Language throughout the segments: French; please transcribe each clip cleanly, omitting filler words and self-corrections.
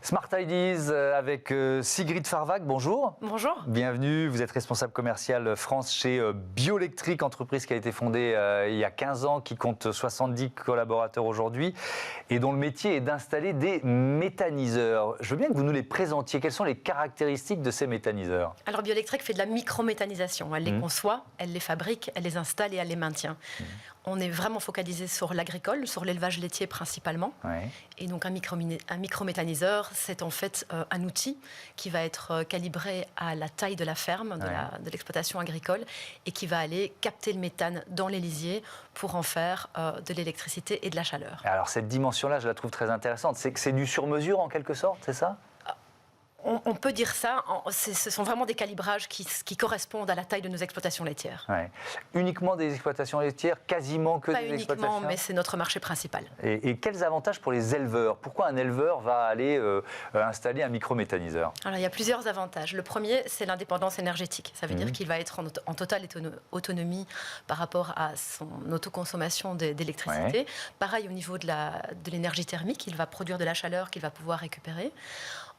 Smart Ideas avec Sigrid Farwag, bonjour. Bonjour. Bienvenue, vous êtes responsable commercial France chez Biolectric, entreprise qui a été fondée il y a 15 ans, qui compte 70 collaborateurs aujourd'hui et dont le métier est d'installer des méthaniseurs. Je veux bien que vous nous les présentiez. Quelles sont les caractéristiques de ces méthaniseurs? Alors Biolectric fait de la microméthanisation. Elle les conçoit, elle les fabrique, elle les installe et elle les maintient. On est vraiment focalisé sur l'agricole, sur l'élevage laitier principalement. Ouais. Et donc un microméthaniseur, c'est en fait un outil qui va être calibré à la taille de la ferme, de l'exploitation agricole, et qui va aller capter le méthane dans les lisiers pour en faire de l'électricité et de la chaleur. Alors cette dimension-là, je la trouve très intéressante. C'est que c'est du sur-mesure en quelque sorte, c'est ça? On peut dire ça, ce sont vraiment des calibrages qui correspondent à la taille de nos exploitations laitières. Ouais. Uniquement des exploitations laitières, quasiment que Pas des uniquement, exploitations? mais c'est notre marché principal. Et quels avantages pour les éleveurs? Pourquoi un éleveur va aller installer un microméthaniseur? Alors, il y a plusieurs avantages. Le premier, c'est l'indépendance énergétique. Ça veut dire qu'il va être en totale autonomie par rapport à son autoconsommation d'électricité. Pareil au niveau de l'énergie thermique, il va produire de la chaleur qu'il va pouvoir récupérer.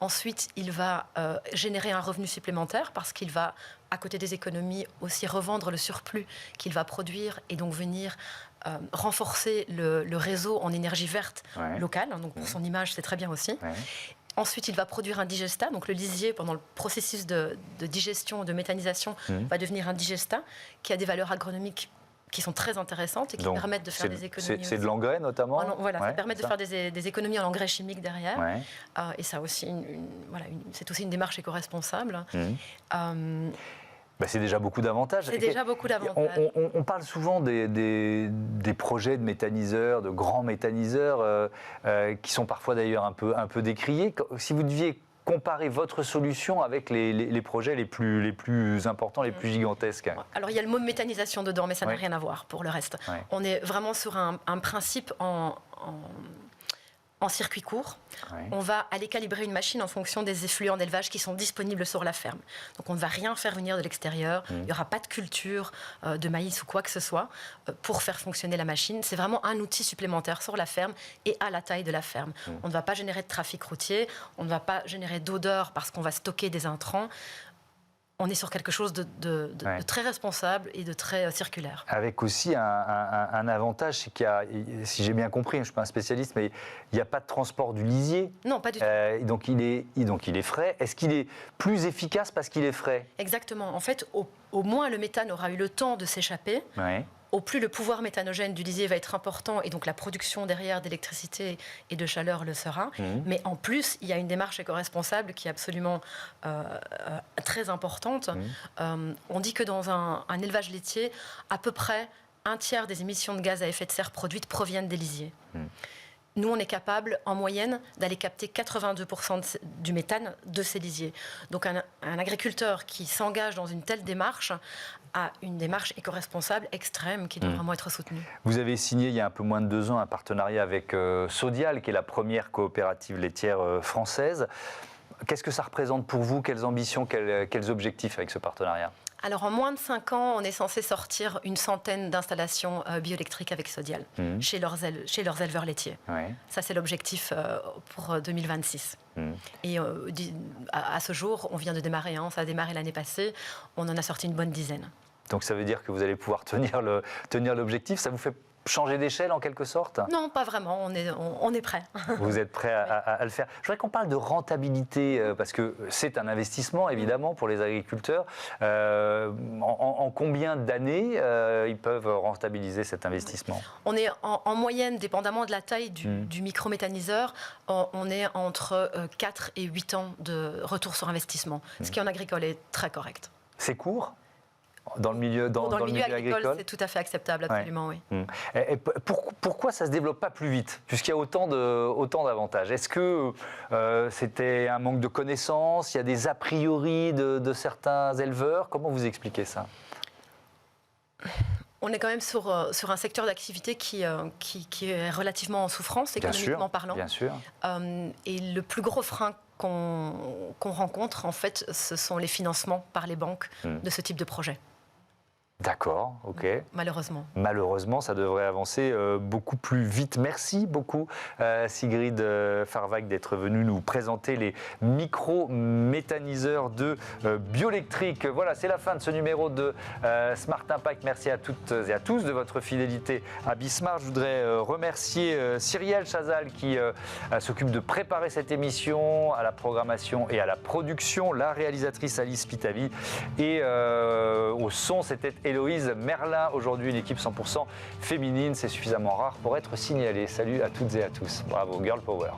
Ensuite, il va générer un revenu supplémentaire parce qu'il va, à côté des économies, aussi revendre le surplus qu'il va produire et donc venir renforcer le réseau en énergie verte locale. Donc pour son image, c'est très bien aussi. Ensuite, il va produire un digestat. Donc le lisier, pendant le processus de digestion, de méthanisation, va devenir un digestat qui a des valeurs agronomiques qui sont très intéressantes et qui permettent de faire des économies. C'est de l'engrais notamment? Voilà, ça permet de faire des économies en engrais chimiques derrière. Et ça aussi, c'est aussi une démarche éco-responsable. C'est déjà beaucoup d'avantages. C'est déjà beaucoup d'avantages. On parle souvent des projets de méthaniseurs, de grands méthaniseurs, qui sont parfois d'ailleurs un peu décriés. Si vous deviez comparer votre solution avec les projets les plus importants, les plus gigantesques. Alors, il y a le mot méthanisation dedans, mais ça n'a rien à voir pour le reste. On est vraiment sur un principe en circuit court. On va aller calibrer une machine en fonction des effluents d'élevage qui sont disponibles sur la ferme. Donc on ne va rien faire venir de l'extérieur, il n'y aura pas de culture de maïs ou quoi que ce soit pour faire fonctionner la machine. C'est vraiment un outil supplémentaire sur la ferme et à la taille de la ferme. On ne va pas générer de trafic routier, on ne va pas générer d'odeur parce qu'on va stocker des intrants. On est sur quelque chose de très responsable et de très circulaire. Avec aussi un avantage, c'est qu'il y a, si j'ai bien compris, je ne suis pas un spécialiste, mais il n'y a pas de transport du lisier. Non, pas du tout. Donc il est frais. Est-ce qu'il est plus efficace parce qu'il est frais? Exactement. En fait, au moins le méthane aura eu le temps de s'échapper. Au plus le pouvoir méthanogène du lisier va être important et donc la production derrière d'électricité et de chaleur le sera. Mais en plus, il y a une démarche éco-responsable qui est absolument très importante. On dit que dans un élevage laitier, à peu près un tiers des émissions de gaz à effet de serre produites proviennent des lisiers. Nous, on est capable, en moyenne, d'aller capter 82% du méthane de ces lisiers. Donc, un agriculteur qui s'engage dans une telle démarche a une démarche éco-responsable extrême qui doit vraiment être soutenue. Vous avez signé, il y a un peu moins de 2 ans, un partenariat avec Sodial, qui est la première coopérative laitière française. Qu'est-ce que ça représente pour vous? Quelles ambitions, quels objectifs avec ce partenariat? Alors, en moins de 5 ans, on est censé sortir une centaine d'installations bioélectriques avec Sodial chez leurs éleveurs laitiers. Ça, c'est l'objectif pour 2026. Et à ce jour, on vient de démarrer, ça a démarré l'année passée, on en a sorti une bonne dizaine. Donc ça veut dire que vous allez pouvoir tenir l'objectif. Ça vous fait changer d'échelle en quelque sorte? Non, pas vraiment, on est prêt. Vous êtes prêt à le faire. Je voudrais qu'on parle de rentabilité, parce que c'est un investissement évidemment pour les agriculteurs. En combien d'années ils peuvent rentabiliser cet investissement? On est en moyenne, dépendamment de la taille du microméthaniseur, on est entre 4 et 8 ans de retour sur investissement, ce qui en agricole est très correct. C'est court? Dans le milieu agricole, c'est tout à fait acceptable, absolument, oui. Et pourquoi ça ne se développe pas plus vite, puisqu'il y a autant d'avantages? Est-ce que c'était un manque de connaissances? Il y a des a priori de certains éleveurs? Comment vous expliquez ça? On est quand même sur un secteur d'activité qui est relativement en souffrance, économiquement parlant. Bien sûr. Et le plus gros frein qu'on rencontre, en fait, ce sont les financements par les banques de ce type de projet. D'accord, ok. Malheureusement. Malheureusement, ça devrait avancer beaucoup plus vite. Merci beaucoup, Sigrid Farweg, d'être venue nous présenter les micro-méthaniseurs de Biolectric. Voilà, c'est la fin de ce numéro de Smart Impact. Merci à toutes et à tous de votre fidélité à Bismart. Je voudrais remercier Cyrielle Chazal qui s'occupe de préparer cette émission, à la programmation et à la production, la réalisatrice Alice Pitavi et au son, c'était Héloïse Merlin. Aujourd'hui, une équipe 100% féminine, c'est suffisamment rare pour être signalé. Salut à toutes et à tous. Bravo, Girl Power.